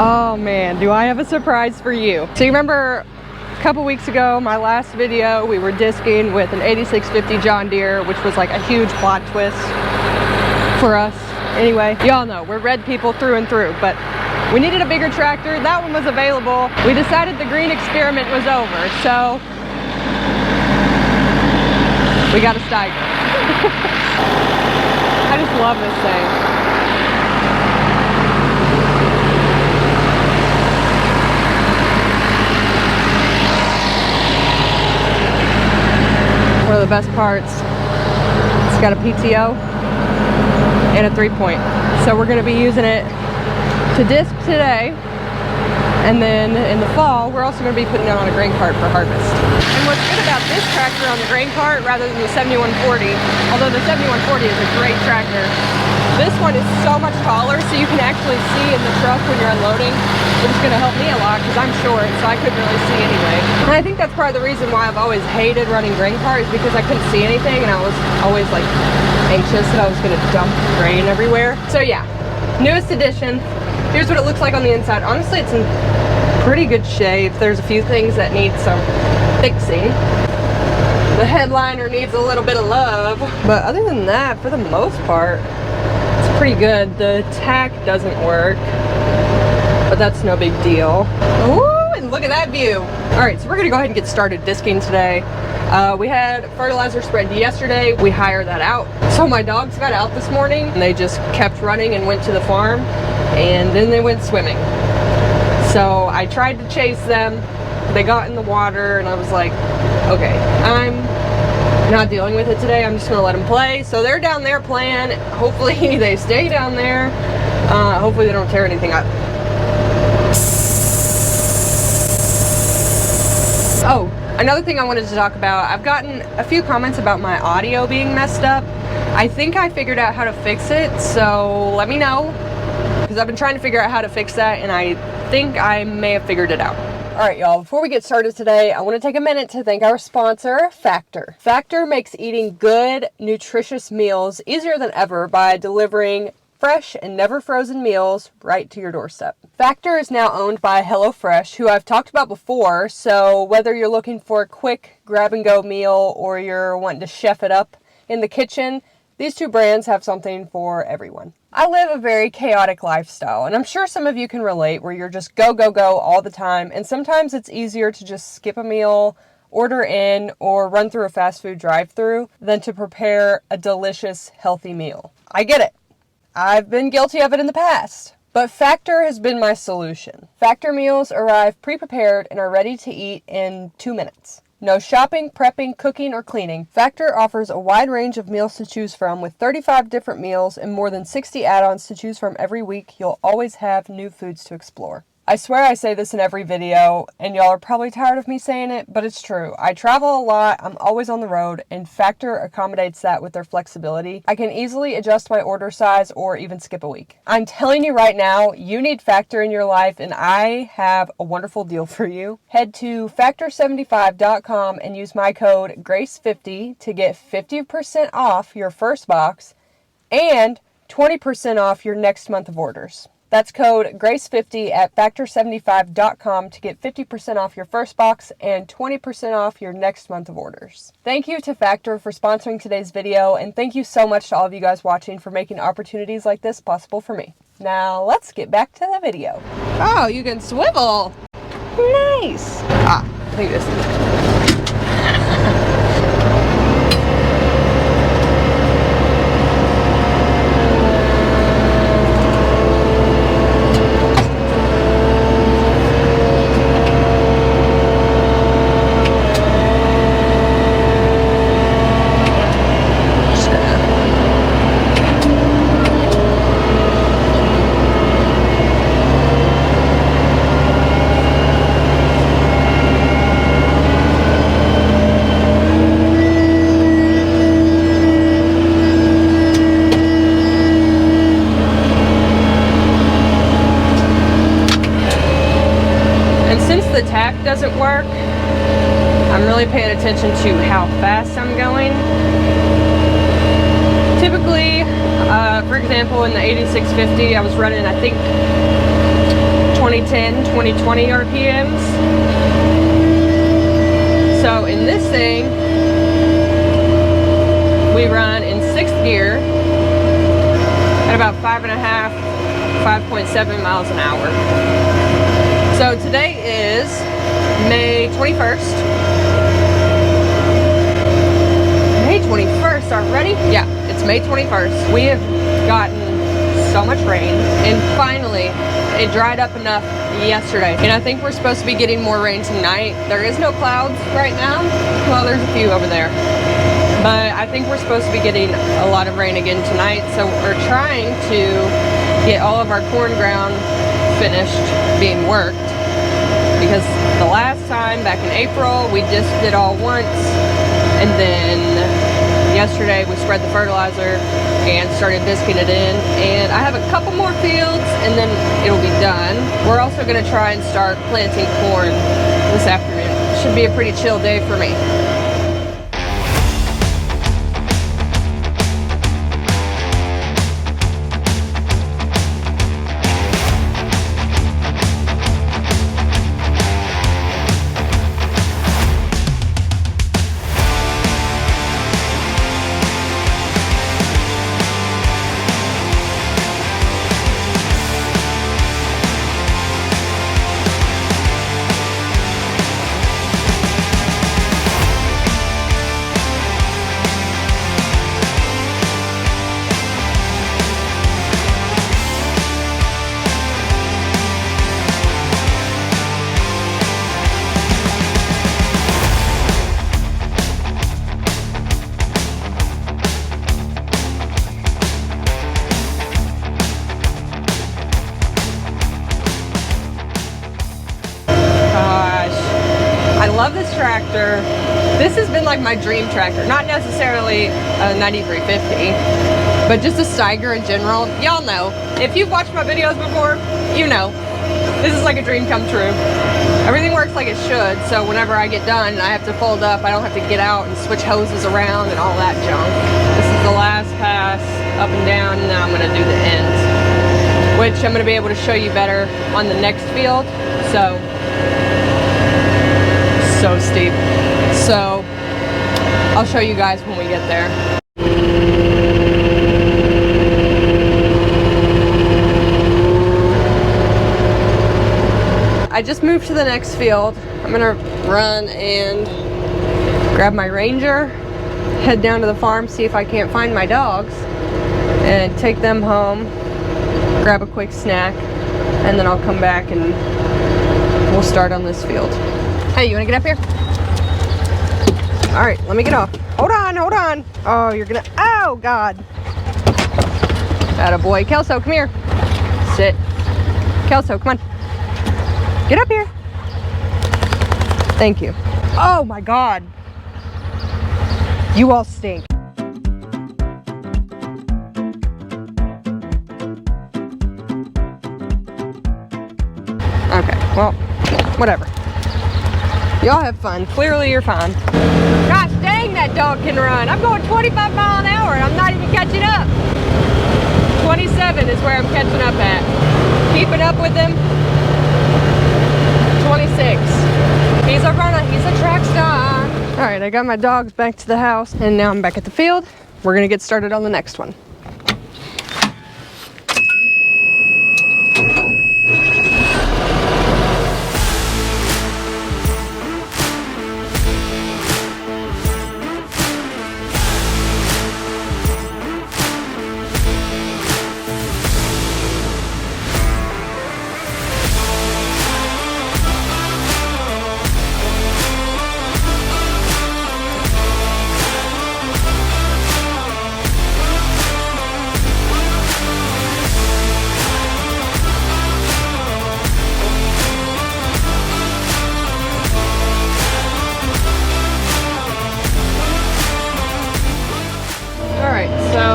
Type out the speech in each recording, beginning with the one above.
Oh man, do I have a surprise for you. So you remember a couple weeks ago, my last video, we were disking with an 8650 John Deere, which was like a huge plot twist for us. Anyway, y'all know, we're red people through and through, but we needed a bigger tractor. That one was available. We decided the green experiment was over, so we got a Stiger. I just love this thing. One of the best parts, it's got a PTO and a 3-point. So we're going to be using it to disc today, and then in the fall we're also going to be putting it on a grain cart for harvest. And what's good about this tractor on the grain cart rather than the 7140, although the 7140 is a great tractor, this one is so much taller so you can actually see in the truck when you're unloading, which is going to help me a lot because I'm short, so I couldn't really see anyway. And I think that's part of the reason why I've always hated running grain cart, is because I couldn't see anything and I was always like anxious that I was going to dump grain everywhere. So yeah, newest edition. Here's what it looks like on the inside. Honestly, it's in pretty good shape. There's a few things that need some fixing. The headliner needs a little bit of love, but other than that, for the most part, it's pretty good. The tack doesn't work, but that's no big deal. Ooh, and look at that view. All right, so we're gonna go ahead and get started disking today. We had fertilizer spread yesterday. We hired that out. So my dogs got out this morning and they just kept running and went to the farm, and then they went swimming. So I tried to chase them. They got in the water and I was like, okay, I'm not dealing with it today. I'm just gonna let them play. So they're down there playing. Hopefully they stay down there. Hopefully they don't tear anything up. Oh, another thing I wanted to talk about, I've gotten a few comments about my audio being messed up. I think I figured out how to fix it, so let me know, because I've been trying to figure out how to fix that, and I think I may have figured it out. Alright y'all, before we get started today, I want to take a minute to thank our sponsor, Factor. Factor makes eating good, nutritious meals easier than ever by delivering fresh and never frozen meals right to your doorstep. Factor is now owned by HelloFresh, who I've talked about before, so whether you're looking for a quick grab-and-go meal or you're wanting to chef it up in the kitchen, these two brands have something for everyone. I live a very chaotic lifestyle, and I'm sure some of you can relate, where you're just go, go, go all the time, and sometimes it's easier to just skip a meal, order in, or run through a fast food drive-thru than to prepare a delicious, healthy meal. I get it. I've been guilty of it in the past, but Factor has been my solution. Factor meals arrive pre-prepared and are ready to eat in 2 minutes. No shopping, prepping, cooking, or cleaning. Factor offers a wide range of meals to choose from with 35 different meals and more than 60 add-ons to choose from every week. You'll always have new foods to explore. I swear I say this in every video, and y'all are probably tired of me saying it, but it's true. I travel a lot, I'm always on the road, and Factor accommodates that with their flexibility. I can easily adjust my order size or even skip a week. I'm telling you right now, you need Factor in your life, and I have a wonderful deal for you. Head to factor75.com and use my code GRACE50 to get 50% off your first box and 20% off your next month of orders. That's code GRACE50 at factor75.com to get 50% off your first box and 20% off your next month of orders. Thank you to Factor for sponsoring today's video, and thank you so much to all of you guys watching for making opportunities like this possible for me. Now let's get back to the video. Oh, you can swivel. Nice. I think this is doesn't work. I'm really paying attention to how fast I'm going. Typically, for example, in the 8650, I was running, I think, 22 2010, 2020 RPMs. So in this thing, we run in 6th gear at about 5.5, 5.7 miles an hour. So today is May 21st. May 21st already? Yeah, it's May 21st. We have gotten so much rain, and finally it dried up enough yesterday. And I think we're supposed to be getting more rain tonight. There is no clouds right now. Well, there's a few over there. But I think we're supposed to be getting a lot of rain again tonight. So we're trying to get all of our corn ground finished being worked. Because the last time, back in April, we just did all once. And then yesterday we spread the fertilizer and started disking it in. And I have a couple more fields and then it'll be done. We're also gonna try and start planting corn this afternoon. Should be a pretty chill day for me. I love this tractor. This has been like my dream tractor. Not necessarily a 9350, but just a Stiger in general. Y'all know. If you've watched my videos before, you know. This is like a dream come true. Everything works like it should, so whenever I get done and I have to fold up, I don't have to get out and switch hoses around and all that junk. This is the last pass up and down, and then I'm going to do the ends, which I'm going to be able to show you better on the next field. So steep. So I'll show you guys when we get there. I just moved to the next field. I'm gonna run and grab my Ranger, head down to the farm, see if I can't find my dogs, and take them home, grab a quick snack, and then I'll come back and we'll start on this field. Hey, you wanna get up here? All right, let me get off. Hold on, hold on. Oh, you're gonna, oh God. Attaboy. Kelso, come here. Sit. Kelso, come on. Get up here. Thank you. Oh my God. You all stink. Okay, well, whatever. Y'all have fun. Clearly you're fine. Gosh dang, that dog can run. I'm going 25 miles an hour and I'm not even catching up. 27 is where I'm catching up at. Keeping up with him. 26. He's a runner. He's a track star. All right, I got my dogs back to the house and now I'm back at the field. We're gonna get started on the next one.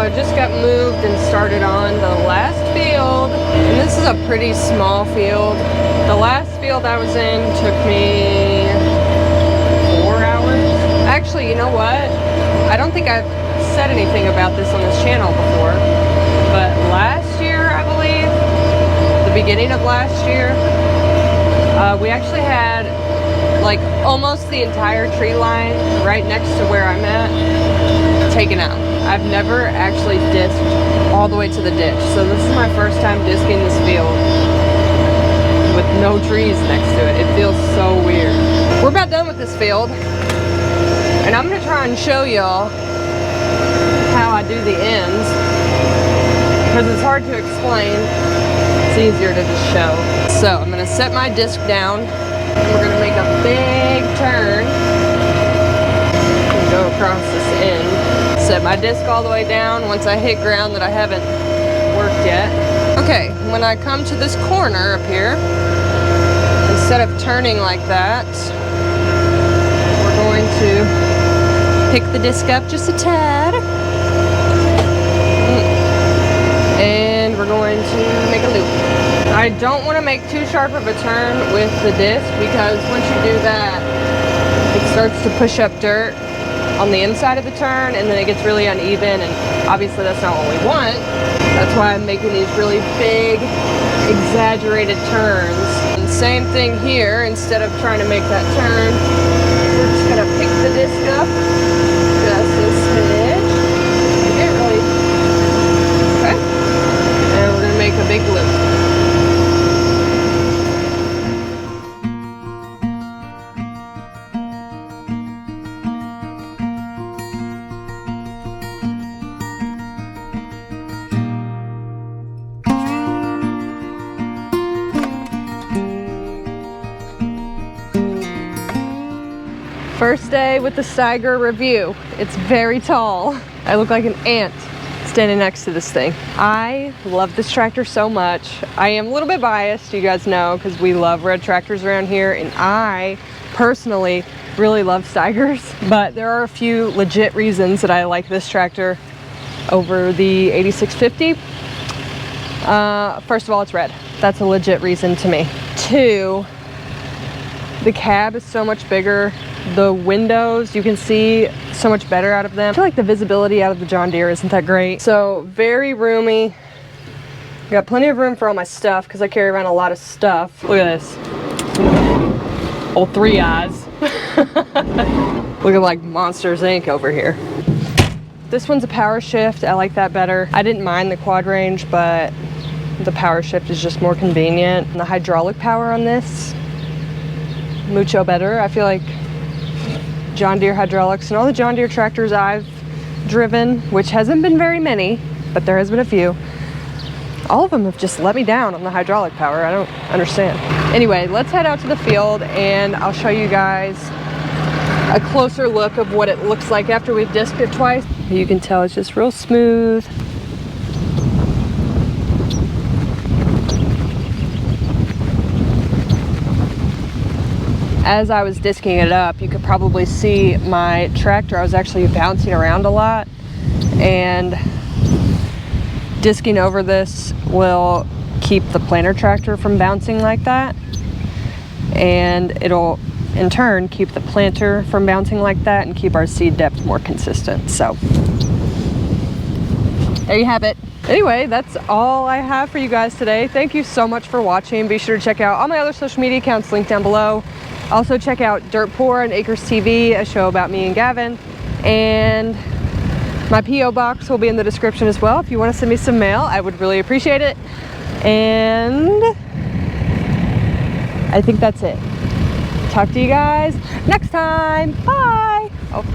I just got moved and started on the last field, and this is a pretty small field. The last field I was in took me 4 hours. Actually, you know what? I don't think I've said anything about this on this channel before, but last year, I believe, the beginning of last year, We actually had like almost the entire tree line right next to where I'm at taken out. I've never actually disked all the way to the ditch, so this is my first time disking this field with no trees next to it. It feels so weird. We're about done with this field, and I'm gonna try and show y'all how I do the ends, because it's hard to explain. It's easier to just show. So I'm gonna set my disc down, and we're gonna make a big turn and go across this end. Set my disc all the way down once I hit ground that I haven't worked yet. Okay, when I come to this corner up here, instead of turning like that, we're going to pick the disc up just a tad. And we're going to make a loop. I don't want to make too sharp of a turn with the disc, because once you do that, it starts to push up dirt on the inside of the turn, and then it gets really uneven, and obviously that's not what we want. That's why I'm making these really big, exaggerated turns. And same thing here, instead of trying to make that turn, we're just gonna pick the disc up just a smidge. You can't really. Okay. And we're gonna make a big loop. First day with the Stiger review. It's very tall. I look like an ant standing next to this thing. I love this tractor so much. I am a little bit biased, you guys know, because we love red tractors around here, and I personally really love Stigers, but there are a few legit reasons that I like this tractor over the 8650. First of all, it's red. That's a legit reason to me. Two, the cab is so much bigger. The windows, you can see so much better out of them. I feel like the visibility out of the John Deere isn't that great. So very roomy. Got plenty of room for all my stuff because I carry around a lot of stuff. Look at this. Old 3 eyes. Looking like Monsters Inc. over here. This one's a power shift. I like that better. I didn't mind the quad range, but the power shift is just more convenient. And the hydraulic power on this, mucho better. I feel like John Deere hydraulics and all the John Deere tractors I've driven, which hasn't been very many, but there has been a few, all of them have just let me down on the hydraulic power. I don't understand. Anyway, let's head out to the field and I'll show you guys a closer look of what it looks like after we've disked it twice. You can tell it's just real smooth. As I was disking it up, you could probably see my tractor. I was actually bouncing around a lot, and disking over this will keep the planter tractor from bouncing like that, and it'll in turn keep the planter from bouncing like that and keep our seed depth more consistent. So there you have it. Anyway, that's all I have for you guys today. Thank you so much for watching. Be sure to check out all my other social media accounts linked down below. Also check out Dirt Poor and Acres TV, a show about me and Gavin. And my P.O. box will be in the description as well. If you want to send me some mail, I would really appreciate it. And I think that's it. Talk to you guys next time. Bye. Oh.